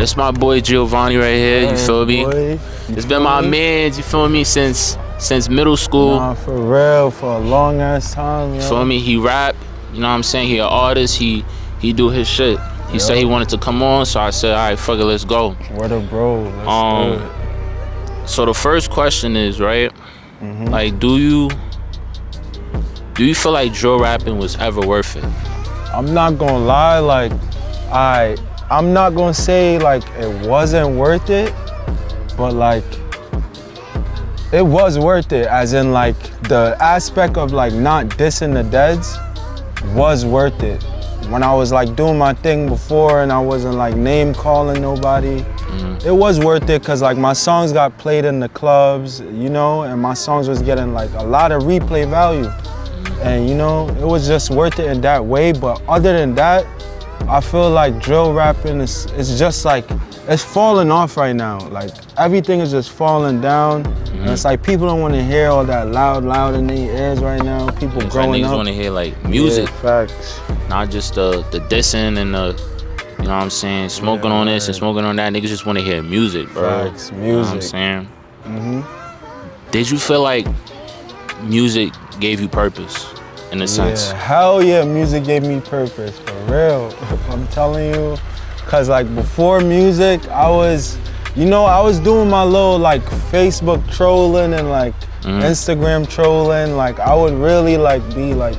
This my boy Giovanni right here, you feel me? It's been my man, you feel me, since middle school. Nah, for real, for a long ass time, yo. Feel me? He rap, you know what I'm saying? He an artist, he do his shit. He said he wanted to come on, so I said, all right, fuck it, let's go. What up, bro? Let's do it. So the first question is, right? Like, do you feel like drill rapping was ever worth it? I'm not gonna lie, like, I'm not gonna say like it wasn't worth it, but like it was worth it, as in like the aspect of like not dissing the deads was worth it. When I was like doing my thing before and I wasn't like name calling nobody, it was worth it because like my songs got played in the clubs, you know, and my songs was getting like a lot of replay value. And you know, it was just worth it in that way. But other than that, I feel like drill rapping is just like, it's falling off right now. Like everything is just falling down. And it's like people don't want to hear all that loud in their ears right now. People growing up. Niggas want to hear like music. Yeah, facts. Not just the dissing and the, you know what I'm saying, smoking on this and smoking on that. Niggas just want to hear music, bro. Facts, music. You know what I'm saying? Did you feel like music gave you purpose in a sense? Yeah, hell yeah, music gave me purpose, for real. I'm telling you, cause like before music, I was doing my little like Facebook trolling and like Instagram trolling. Like I would really like be like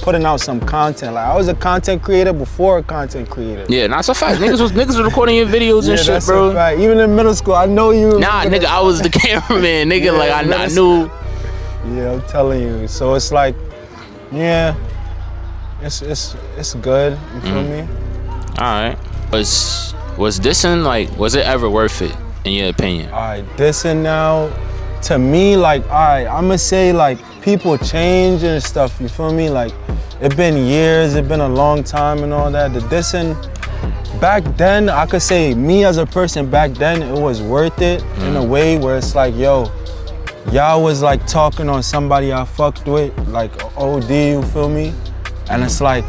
putting out some content. Like I was a content creator before a content creator. Yeah, that's a fact. Niggas was recording your videos and shit, that's bro. A fact. Even in middle school, I know you. Nah, nigga, I was the cameraman, nigga. Like I knew. Yeah, I'm telling you. So it's like, yeah, it's good. You feel me? All right. Was dissing like, was it ever worth it in your opinion? All right, dissing now, to me, like, all right, I'ma say like people change and stuff. You feel me? Like, it been years, it been a long time and all that. The dissing back then, I could say me as a person back then, it was worth it in a way where it's like, yo, y'all was like talking on somebody I fucked with, like OD, you feel me? And it's like,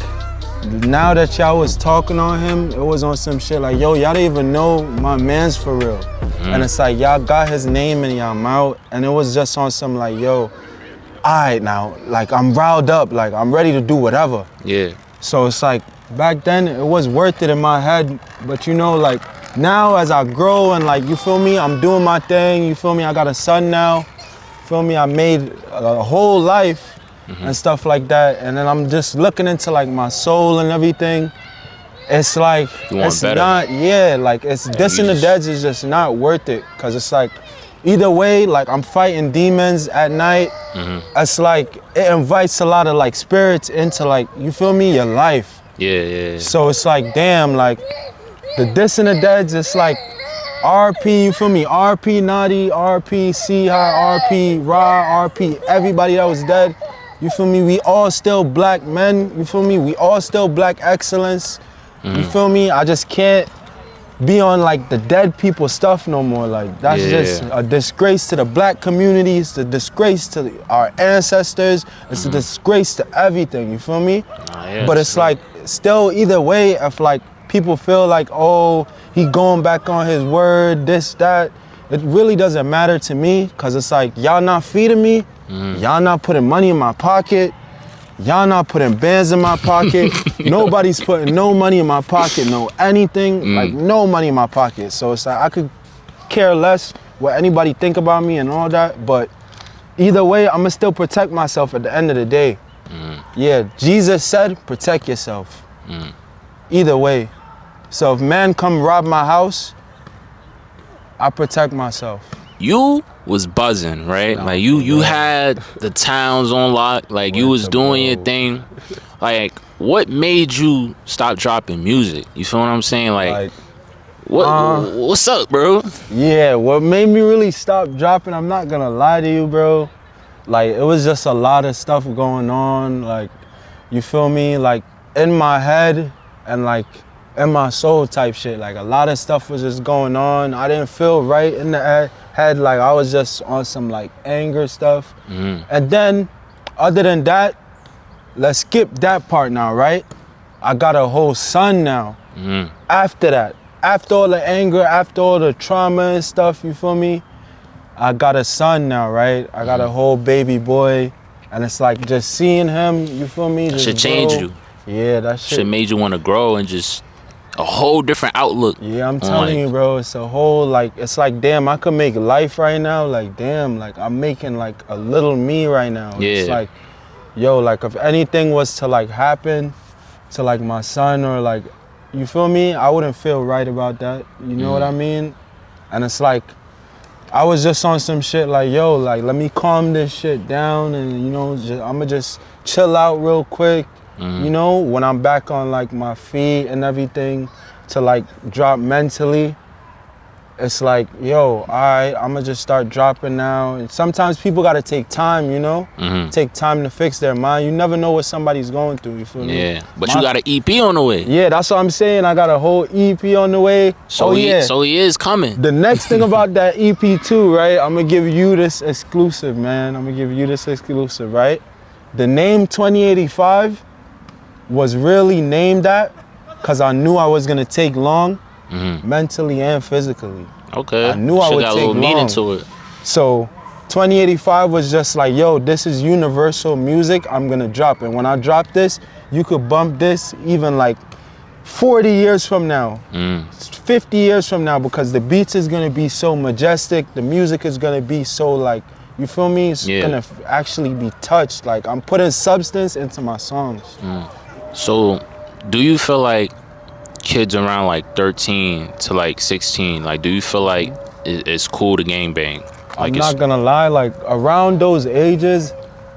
now that y'all was talking on him, it was on some shit like, yo, y'all didn't even know my man's for real. And it's like, y'all got his name in y'all mouth, and it was just on some like, yo, alright now, like I'm riled up, like I'm ready to do whatever. Yeah. So it's like, back then it was worth it in my head, but you know, like now as I grow and like, you feel me, I'm doing my thing, you feel me, I got a son now. Feel me? I made a whole life and stuff like that, and then I'm just looking into like my soul and everything. It's like it's better. not, like it's dissing the deads is just not worth it, cause it's like either way, like I'm fighting demons at night. It's like it invites a lot of like spirits into like, you feel me, your life. Yeah. So it's like, damn, like the dissing the deads, it's like. RP, you feel me? RP Naughty, RP C-High, RP Ra, RP everybody that was dead. You feel me? We all still black men. You feel me? We all still black excellence. You feel me? I just can't be on like the dead people stuff no more. Like that's just a disgrace to the black community. It's a disgrace to our ancestors. It's a disgrace to everything. You feel me? But it's like still either way, if like people feel like, oh, he going back on his word, this, that. It really doesn't matter to me, cause it's like, y'all not feeding me, y'all not putting money in my pocket, y'all not putting bands in my pocket, nobody's putting no money in my pocket, no anything, like no money in my pocket. So it's like, I could care less what anybody think about me and all that, but either way, I'ma still protect myself at the end of the day. Yeah, Jesus said, protect yourself. Either way. So if man come rob my house, I protect myself. You was buzzing, right? Like you had the towns on lock, like you was doing your thing. Like what made you stop dropping music? You feel what I'm saying? Like what's up, bro? Yeah, what made me really stop dropping, I'm not gonna lie to you, bro. Like it was just a lot of stuff going on, like, you feel me? Like in my head and like in my soul type shit. Like a lot of stuff was just going on. I didn't feel right in the head. Like I was just on some like anger stuff. And then other than that, let's skip that part now, right? I got a whole son now. After that, after all the anger, after all the trauma and stuff, you feel me? I got a son now, right? I got a whole baby boy, and it's like just seeing him, you feel me? That shit changed you. Yeah, that shit. Shit made you want to grow and just a whole different outlook. Yeah, I'm telling you, bro. It's a whole, like, it's like, damn, I could make life right now. Like, damn, like, I'm making, like, a little me right now. Yeah. It's like, yo, like, if anything was to, like, happen to, like, my son or, like, you feel me? I wouldn't feel right about that. You know what I mean? And it's like, I was just on some shit like, yo, like, let me calm this shit down and, you know, I'ma just chill out real quick. You know, when I'm back on like my feet and everything to like drop mentally, it's like, yo, all right, I'ma just start dropping now. And sometimes people gotta take time, you know? Take time to fix their mind. You never know what somebody's going through, you feel me? Yeah, but you got an EP on the way. Yeah, that's what I'm saying. I got a whole EP on the way. So he is coming. The next thing about that EP too, right? I'm gonna give you this exclusive, man. I'm gonna give you this exclusive, right? The name 2085 was really named that because I knew I was gonna take long, mentally and physically. Okay. I knew I would got take a little meaning long. to it. So 2085 was just like, yo, this is universal music. I'm gonna drop it. When I drop this, you could bump this even like 40 years from now, 50 years from now, because the beats is gonna be so majestic. The music is gonna be so like, you feel me? It's gonna actually be touched. Like, I'm putting substance into my songs. So, do you feel like kids around like 13 to like 16, like, do you feel like it's cool to gangbang? Like, I'm not gonna lie, like, around those ages,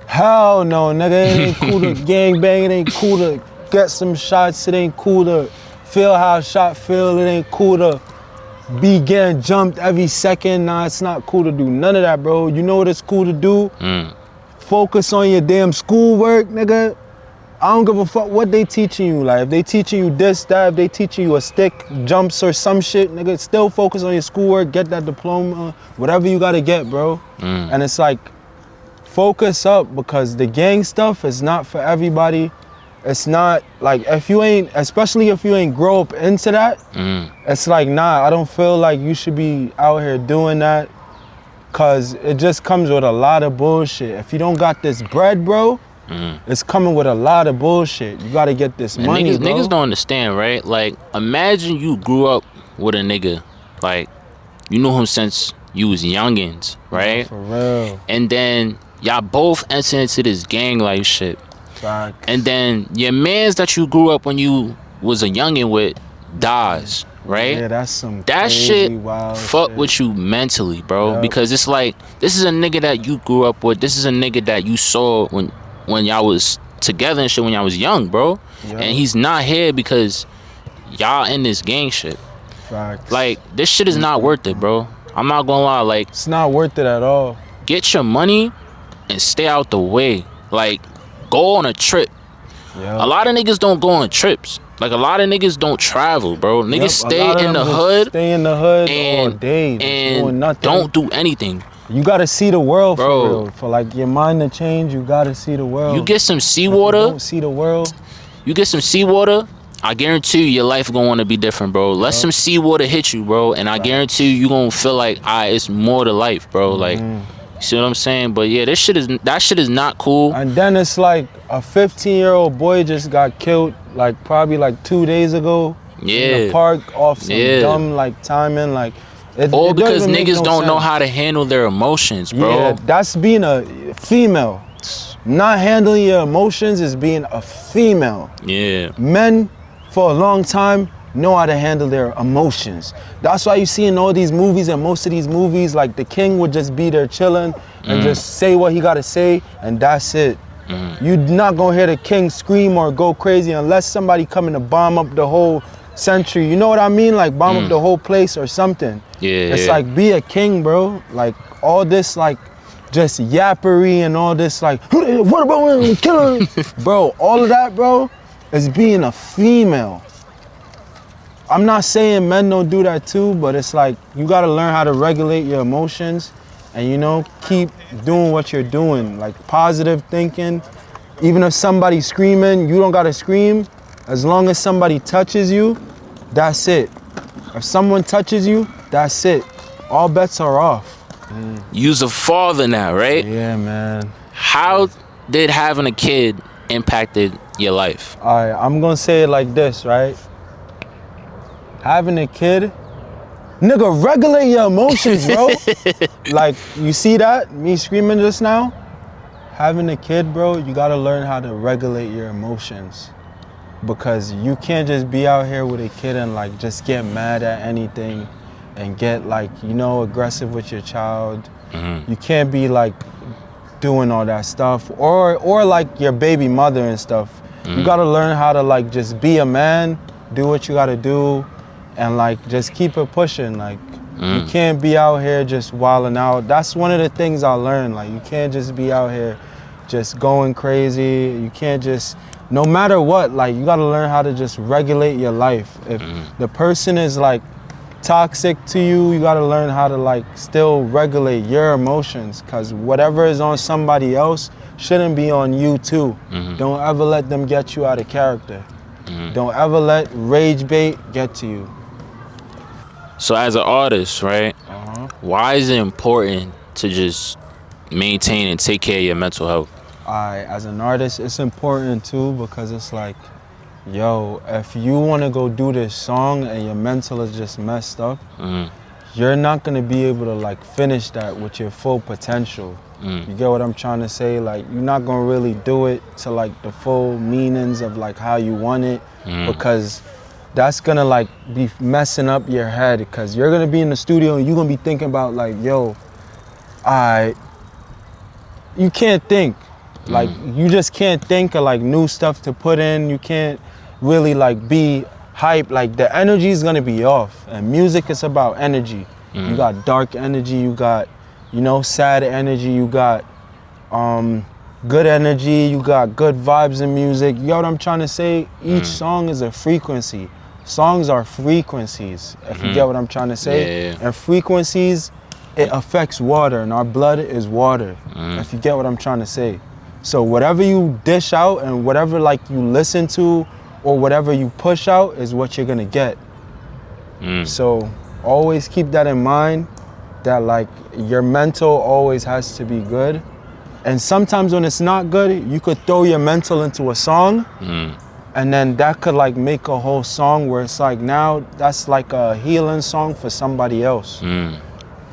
hell no, nigga. It ain't cool to gangbang. It ain't cool to get some shots. It ain't cool to feel how a shot feel. It ain't cool to be getting jumped every second. Nah, it's not cool to do none of that, bro. You know what it's cool to do? Focus on your damn schoolwork, nigga. I don't give a fuck what they teaching you. Like, if they teaching you this, that, if they teaching you a stick, jumps or some shit, nigga, still focus on your schoolwork, get that diploma, whatever you gotta get, bro. And it's like, focus up, because the gang stuff is not for everybody. It's not, like, if you ain't, especially if you ain't grow up into that, it's like, nah, I don't feel like you should be out here doing that, because it just comes with a lot of bullshit. If you don't got this bread, bro, it's coming with a lot of bullshit. You gotta get this money, bro. Niggas don't understand, right? Like, imagine you grew up with a nigga, like, you knew him since you was youngins, right? For real. And then y'all both enter into this gang life shit. Facts. And then your mans that you grew up when you was a youngin' with dies, right? Yeah, that's some that crazy, shit wild fuck shit. with you mentally, bro. Yep. Because it's like, this is a nigga that you grew up with. This is a nigga that you saw when y'all was together and shit, when y'all was young, bro. Yep. And he's not here because y'all in this gang shit. Facts. Like, this shit is not worth it, bro. I'm not gonna lie. Like, it's not worth it at all. get your money and stay out the way. Like, go on a trip. Yep. A lot of niggas don't go on trips. Like, a lot of niggas don't travel, bro. Niggas Yep, stay in the hood. Stay in the hood and, all day, and doing nothing. don't do anything. You gotta see the world, Bro. for real. For like your mind to change, you gotta see the world. You get some If seawater. you don't see the world. You get some seawater. I guarantee you your life gonna wanna be different, bro. Let some seawater hit you, bro. And I guarantee you gonna feel like, it's more to life, bro. Like, you see what I'm saying? But yeah, that shit is not cool. And then it's like a 15-year-old boy just got killed, like probably like 2 days ago. In the park off some dumb like timing, like. Or because doesn't make niggas no don't know sense. how to handle their emotions, bro. Yeah, that's being a female. Not handling your emotions is being a female. Yeah. Men, for a long time, know how to handle their emotions. That's why you see in all these movies, and most of these movies, like the king would just be there chilling and just say what he gotta say, and that's it. You're not gonna hear the king scream or go crazy unless somebody coming to bomb up the whole century. You know what I mean? Like bomb up the whole place or something. Yeah. It's like, be a king, bro. Like all this like just yappery and all this like, what about when we kill him? Bro, all of that, bro, is being a female. I'm not saying men don't do that too, but it's like you gotta learn how to regulate your emotions and, you know, keep doing what you're doing. Like positive thinking. Even if somebody's screaming, you don't gotta scream. As long as somebody touches you, that's it. If someone touches you, that's it. All bets are off. You's a father now, right? Yeah, man. How did having a kid impacted your life? All right, I'm gonna say it like this, right? Having a kid, nigga, regulate your emotions, bro. Like, you see that? Me screaming just now? Having a kid, bro, you gotta learn how to regulate your emotions. Because you can't just be out here with a kid and like just get mad at anything and get like, you know, aggressive with your child. You can't be like doing all that stuff or like your baby mother and stuff. You gotta learn how to like just be a man, do what you gotta do, and like just keep it pushing. Like you can't be out here just wilding out. That's one of the things I learned. Like you can't just be out here just going crazy. You can't just, no matter what, like you gotta learn how to just regulate your life. If the person is like toxic to you, you gotta learn how to like still regulate your emotions, cause whatever is on somebody else shouldn't be on you too. Don't ever let them get you out of character. Don't ever let rage bait get to you. So as an artist, right? Why is it important to just maintain and take care of your mental health? As an artist, it's important too, because it's like, yo, if you want to go do this song and your mental is just messed up, you're not going to be able to like finish that with your full potential. You get what I'm trying to say? Like, you're not going to really do it to like the full meanings of like how you want it, because that's going to like be messing up your head, because you're going to be in the studio and you're going to be thinking about like, yo, you can't think. Like, you just can't think of like new stuff to put in. You can't really like be hype. Like, the energy is gonna be off. And music is about energy. You got dark energy, you got, you know, sad energy, you got good energy, you got good vibes in music. You know what I'm trying to say? Each song is a frequency. Songs are frequencies, if you get what I'm trying to say. And frequencies, it affects water, and our blood is water, if you get what I'm trying to say. So whatever you dish out and whatever like you listen to or whatever you push out is what you're gonna get. So always keep that in mind, that like your mental always has to be good. And sometimes when it's not good, you could throw your mental into a song, and then that could like make a whole song where it's like, now that's like a healing song for somebody else. You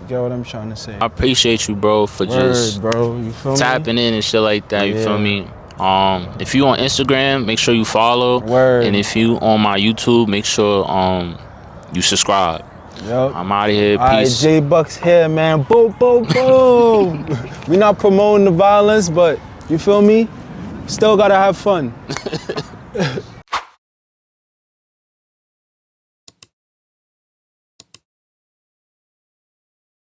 get what I'm trying to say? I appreciate you, bro, for just bro. You feel tapping in and shit like that. You feel me? If you on Instagram, make sure you follow. And if you on my YouTube, make sure you subscribe. I'm out of here. Peace. All right, jaybucks here, man. Boom, boom, boom. We not promoting the violence, but you feel me? Still gotta have fun.